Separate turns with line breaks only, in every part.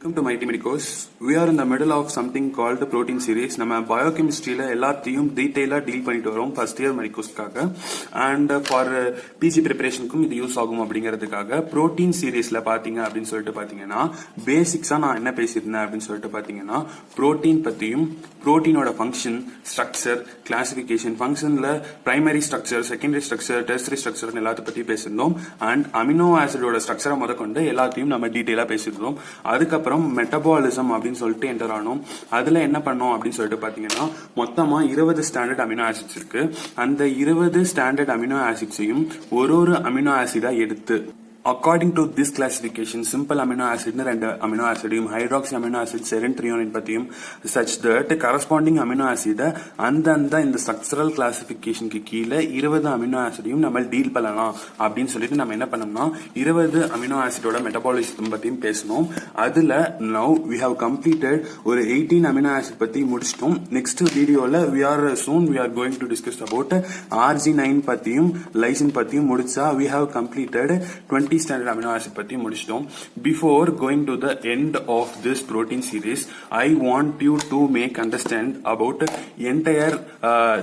Welcome to Mighty Medicos. We are in the middle of something called the protein series. நம்ம பயோகெமிஸ்ட்ரியில எல்லாத்தையும் டீடைலா deal பண்ணிட்டு வரோம் first year மெடிக்கோஸ்க்காக and for PG ப்ரிப்பரேஷனுக்கும் இது யூஸ் ஆகும் அப்படிங்கிறதுக்காக புரோட்டீன் சீரீஸ்ல பாத்தீங்க அப்படின்னு சொல்லிட்டு பாத்தீங்கன்னா பேசிக்ஸா நான் என்ன பேசியிருந்தேன் அப்படின்னு சொல்லிட்டு பாத்தீங்கன்னா புரோட்டீன் பத்தியும் புரோட்டீனோட ஃபங்க்ஷன் ஸ்ட்ரக்சர் கிளாசிபிகேஷன் ஃபங்க்ஷன்ல primary structure secondary structure tertiary structure எல்லாத்த பத்தி பேசியிருந்தோம் அண்ட் அமினோ ஆசிடோட ஸ்ட்ரக்சரை முதற்கொண்டு எல்லாத்தையும் நம்ம டீடைலா பேசியிருந்தோம். அதுக்கப்புறம் மெட்டபாலிசம் அப்படின்னு சொல்லிட்டு என்டர் ஆனோம். அதுல என்ன பண்ணோம் அப்படின்னு சொல்லிட்டு பாத்தீங்கன்னா மொத்தமா 20 ஸ்டாண்டர்ட் அமினோ ஆசிட்ஸ் இருக்கு. அந்த 20 ஸ்டாண்டர்ட் அமினோ ஆசிட்ஸையும் ஒரு அமினோ ஆசிடா எடுத்து according to this classification simple amino acid ரெண்டு amino acid hydroxy amino acid serine threonine பத்தியும் such that corresponding amino acid அந்த இந்த structural classification க்கு கீழ 20 amino acidயும் நம்ம டீல் பண்ணலாம் அப்படின்னு சொல்லிட்டு நம்ம என்ன பண்ணோம்னா 20 amino acidோட மெட்டபாலிசம் பத்தியும் பேசணும். அதுல now we have completed ஒரு 18 amino acid பத்தி முடிச்சிட்டோம். நெக்ஸ்ட் வீடியோல we are going to discuss about arginine பத்தியும் லைசின் பத்தியும் முடிச்சா we have completed 20 standard amino acid பத்தி முடிச்சிட்டோம். Before going to the end of this protein series, I want you to make understand about entire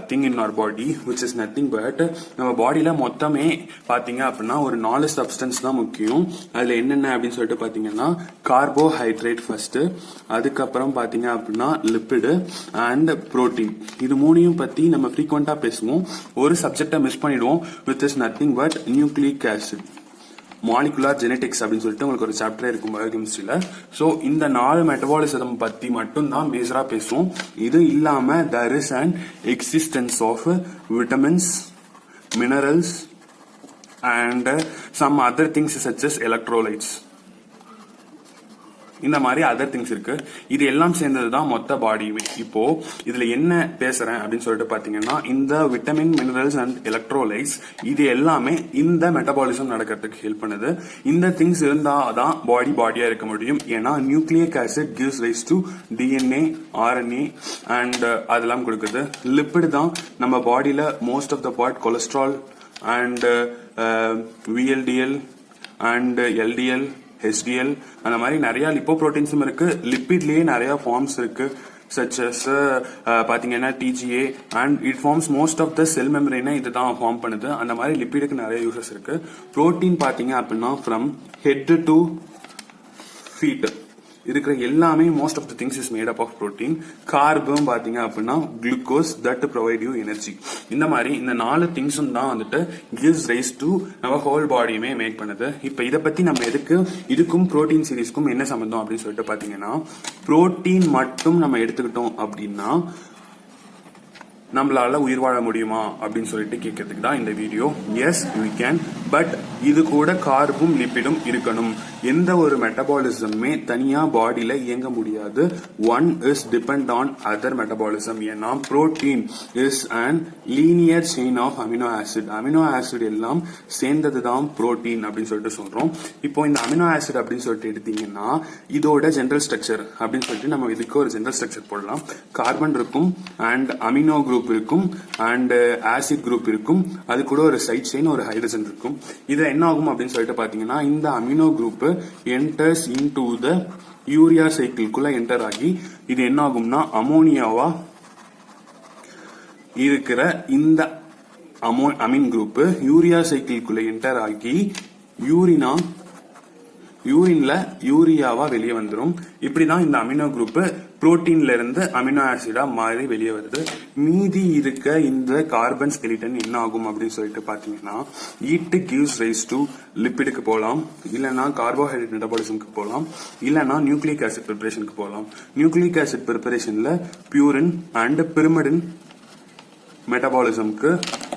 thing in our body, which is nothing but நம்ம பாடியில மொத்தமே பாத்தீங்க அப்படின்னா ஒரு 4 substance தான் முக்கியம். அதுல என்னென்ன அப்படின்னு சொல்லிட்டு பாத்தீங்கன்னா கார்போஹைட்ரேட் ஃபர்ஸ்ட், அதுக்கப்புறம் பாத்தீங்க அப்படின்னா லிப்பிடு அண்ட் புரோட்டீன். இது மூணையும் பத்தி நம்ம ஃப்ரீக்வெண்டா பேசுவோம். ஒரு சப்ஜெக்டை மிஸ் பண்ணிடுவோம், which is nothing but nucleic acid molecular genetics அப்படின்னு சொல்லிட்டு உங்களுக்கு ஒரு சாப்டர் இருக்கும் பயோகெமிஸ்ட்ரியில. சோ இந்த 4 மெட்டபாலிசம் பத்தி மட்டும் தான் மேஜரா பேசுவோம். இது இல்லாம there is an existence of vitamins, minerals and some other things such as electrolytes. இந்த மாதிரி அதர் திங்ஸ் இருக்கு. இது எல்லாம் சேர்ந்ததுதான் மொத்த பாடியுமே. இப்போ இதுல என்ன பேசுறேன் அப்படின்னு சொல்லிட்டு பாத்தீங்கன்னா இந்த விட்டமின் மினரல்ஸ் அண்ட் எலக்ட்ரோலைட்ஸ் இது எல்லாமே இந்த மெட்டபாலிசம் நடக்கிறதுக்கு ஹெல்ப் பண்ணுது. இந்த திங்ஸ் இருந்தாதான் பாடியா இருக்க முடியும். ஏன்னா nucleic acid gives rise to DNA RNA and அதெல்லாம் கொடுக்குது. லிப்பிட் தான் நம்ம பாடியில most of the part cholesterol and VLDL and LDL HDL அந்த மாதிரி நிறைய லிப்போப்ரோட்டீன்ஸும் இருக்கு. லிப்பிட்லயே நிறைய ஃபார்ம்ஸ் இருக்கு such as பாத்தீங்கன்னா TGA and it forms most of the cell membrane இதுதான் ஃபார்ம் பண்ணுது. அந்த மாதிரி லிப்பிடுக்கு நிறைய யூசஸ் இருக்கு. புரோட்டீன் பாத்தீங்க அப்படின்னா from head to feet இருக்கிற எல்லாமே most of the things is made up of protein. கார்பும் பாத்தீங்க அப்படின்னா glucose that provide you energy. இந்த மாதிரி இந்த 4 திங்ஸும் தான் வந்துட்டு கிவ்ஸ் ரைஸ் டு நம்ம ஹோல் பாடியுமே மேக் பண்ணுது. இப்ப இதை பத்தி நம்ம இதுக்கும் புரோட்டீன் சீரீஸ்க்கும் என்ன சம்பந்தம் அப்படின்னு சொல்லிட்டு பாத்தீங்கன்னா புரோட்டீன் மட்டும் நம்ம எடுத்துக்கிட்டோம் அப்படின்னா நம்மளால உயிர் வாழ முடியுமா அப்படின்னு சொல்லிட்டு கேட்கறதுக்கு தான் இந்த video. Yes we can, but இது கூட கார்பும் லிப்பிடும் இருக்கணும். எந்த ஒரு மெட்டபாலிசமே தனியா பாடியில இயங்க முடியாது. One is depend on other metabolism. ஏன்னா protein is and linear chain of amino acid. Amino acid எல்லாம் சேர்ந்ததுதான் புரோட்டீன் அப்படின்னு சொல்லிட்டு சொல்றோம். இப்போ இந்த அமினோ ஆசிட் அப்படின்னு சொல்லிட்டு எடுத்தீங்கன்னா இதோட ஜெனரல் ஸ்ட்ரக்சர் அப்படின்னு சொல்லிட்டு நம்ம இதுக்கு ஒரு ஜெனரல் ஸ்ட்ரக்சர் போடலாம். கார்பன் இருக்கும் அண்ட் அமினோ குரூப் இருக்கும் அண்ட் ஆசிட் குரூப் இருக்கும். அது கூட ஒரு சைட் செயின் ஒரு ஹைட்ரஜன் இருக்கும். இது என்ன ஆகும் அப்படின்னு சொல்லிட்டு பாத்தீங்கன்னா இந்த amino group enters into the urea சைக்கிள்குள்ள என்டர் ஆகி இது என்ன ஆகும்னா அமோனியாவா இருக்கிற இந்த அமீன் குரூப் யூரியா சைக்கிள்குள்ள என்டர் ஆகி யூரின்ல யூரியாவா வெளியே வந்துடும். இப்படிதான் இந்த அமினோ குரூப் புரோட்டீன்ல இருந்து அமினோ ஆசிடா மாறி வெளியே வருது. மீதி இருக்க இந்த கார்பன் ஸ்கெலிட்டன் என்ன ஆகும் அப்படின்னு சொல்லிட்டு பாத்தீங்கன்னா இட் கிவ்ஸ் ரைஸ் டு லிப்பிடுக்கு போகலாம், இல்லைன்னா கார்போஹைட்ரேட் மெட்டபாலிசம்க்கு போகலாம், இல்லைன்னா நியூக்ளிக் ஆசிட் ப்ரிப்பரேஷனுக்கு போகலாம். நியூக்ளிக் ஆசிட் ப்ரிப்பரேஷன்ல பியூரின் அண்ட் பிரிமிடின் மெட்டபாலிசம்க்கு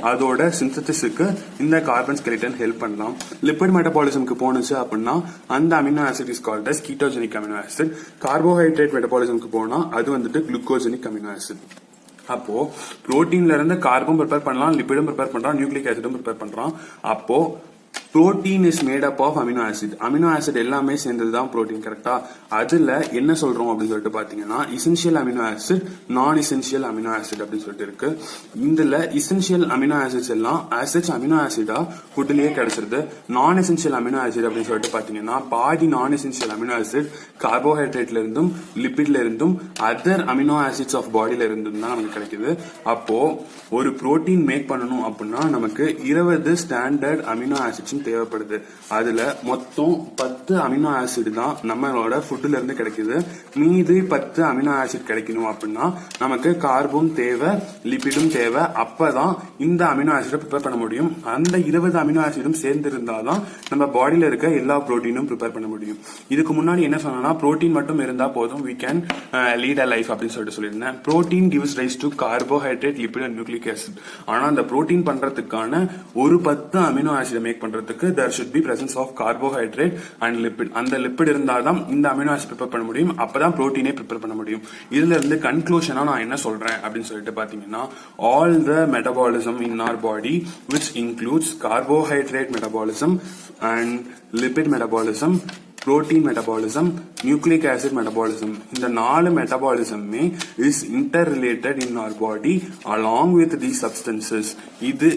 அதோட சிந்தசிஸ்க்கு இந்த கார்பன் ஸ்கெலிட்டன் ஹெல்ப் பண்ணலாம். லிப்பிட் மெட்டபாலிசம்க்கு போனுச்சு அப்படின்னா அந்த amino acid is called as ketogenic amino acid. Carbohydrate மெட்டபாலிசம்க்கு போனா அது வந்துட்டு குளுக்கோஜெனிக் அமினோ ஆசிட். அப்போ புரோட்டீன்ல இருந்து கார்பன் ப்ரிப்பேர் பண்ணலாம், லிப்பிடும் ப்ரிப்பேர் பண்றான், நியூக்ளிக் ஆசிடும் ப்ரிப்பேர் பண்றான். அப்போ protein is made up of amino acid. Amino acid எல்லாமே சேர்ந்தது தான் புரோட்டீன், கரெக்டா? அதுல என்ன சொல்றோம் அப்படின்னு சொல்லிட்டு பாத்தீங்கன்னா இசென்ஷியல் அமினோ ஆசிட், நான் இசென்ஷியல் அமினோ ஆசிட் அப்படின்னு சொல்லிட்டு இருக்கு. இதுல இசென்ஷியல் அமினோ ஆசிட்ஸ் எல்லாம் ஆசிட்ஸ் அமினோ ஆசிடா ஃபுட்லயே கிடைச்சிருது. நான் எசென்ஷியல் அமினோ ஆசிட் அப்படின்னு சொல்லிட்டு பாத்தீங்கன்னா பாதி நான் எசென்ஷியல் அமினோ ஆசிட் கார்போஹைட்ரேட்ல இருந்தும் லிபிட்ல இருந்தும் அதர் அமினோ ஆசிட்ஸ் ஆஃப் பாடியில இருந்தும் தான் நமக்கு கிடைக்குது. அப்போ ஒரு புரோட்டீன் மேக் பண்ணணும் அப்படின்னா நமக்கு 20 ஸ்டாண்டர்ட் அமினோ ஆசிட்ஸ் தேவைப்படுது. அதுல மொத்தம் 10 அமினோ ஆசிட் தான் நம்மளோட ஃபுட்ல இருந்து கிடைக்குது. மீதி 10 அமினோ ஆசிட் கிடைக்கணும் அப்படின்னா நமக்கு கார்பும் தேவை, லிபிடும் தேவை. அப்பதான் இந்த அமினோ ஆசிடை ப்ரிப்பேர் பண்ண முடியும். அந்த 20 அமினோ ஆசிடும் சேர்ந்து இருந்தாதான் நம்ம பாடியில இருக்க எல்லா புரோட்டீனும் ப்ரிப்பேர் பண்ண முடியும். இதுக்கு முன்னாடி என்ன சொன்னா புரோட்டீன் மட்டும் இருந்தா போதும், we can lead a life அப்படின்னு சொல்லியிருந்தேன். Protein gives rise to carbohydrate, lipid and nucleic acid. ஆனா அந்த புரோட்டீன் பண்றதுக்கான ஒரு 10 அமினோ ஆசிட் மேக் பண்றதுக்கு there should be presence of carbohydrate and lipid. அந்த லிப்பிட் இருந்தாதான் இந்த அமினோ ஆசிட் ப்ரிப்பேர் பண்ண முடியும். அப்பதான் புரோட்டீனே ப்ரிப்பேர் பண்ண முடியும். இதுல இருந்து கன்க்ளூஷனா நான் என்ன சொல்றேன் அப்படின்னு சொல்லிட்டு பாத்தீங்கன்னா all the metabolism in our body which includes carbohydrate metabolism and lipid metabolism, protein metabolism, nucleic acid metabolism, இந்த 4 மெட்டபாலிசமே is interrelated in our body along with these substances. இது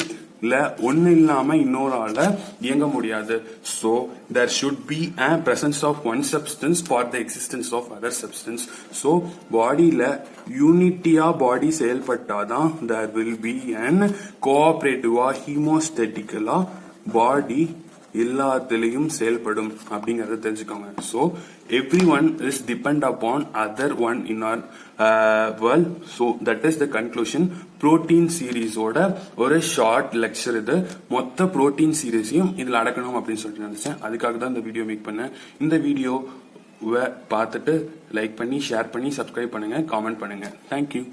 ஒன்னு இல்லாம இன்னொரு ஆள இயங்க முடியாது. So there should be a presence of one substance for the existence of other substance. So பாடியில யூனிட்டியா பாடி செயல்பட்டாதான் there will be an cooperative ஹீமோஸ்டேட்டிக்கலா பாடி எல்லாத்திலையும் செயல்படும் அப்படிங்கறத தெரிஞ்சுக்கோங்க. So everyone is depend upon other one in our world. So that is the conclusion. Protein series ஓட ஒரு short lecture இது. மொத்த protein சீரீஸையும் இதுல அடக்கணும் அப்படின்னு சொல்லிட்டு நினைச்சேன். அதுக்காக தான் இந்த வீடியோ மேக் பண்ணேன். இந்த வீடியோ பார்த்துட்டு லைக் பண்ணி ஷேர் பண்ணி சப்ஸ்கிரைப் பண்ணுங்க, காமெண்ட் பண்ணுங்க. தேங்க்யூ.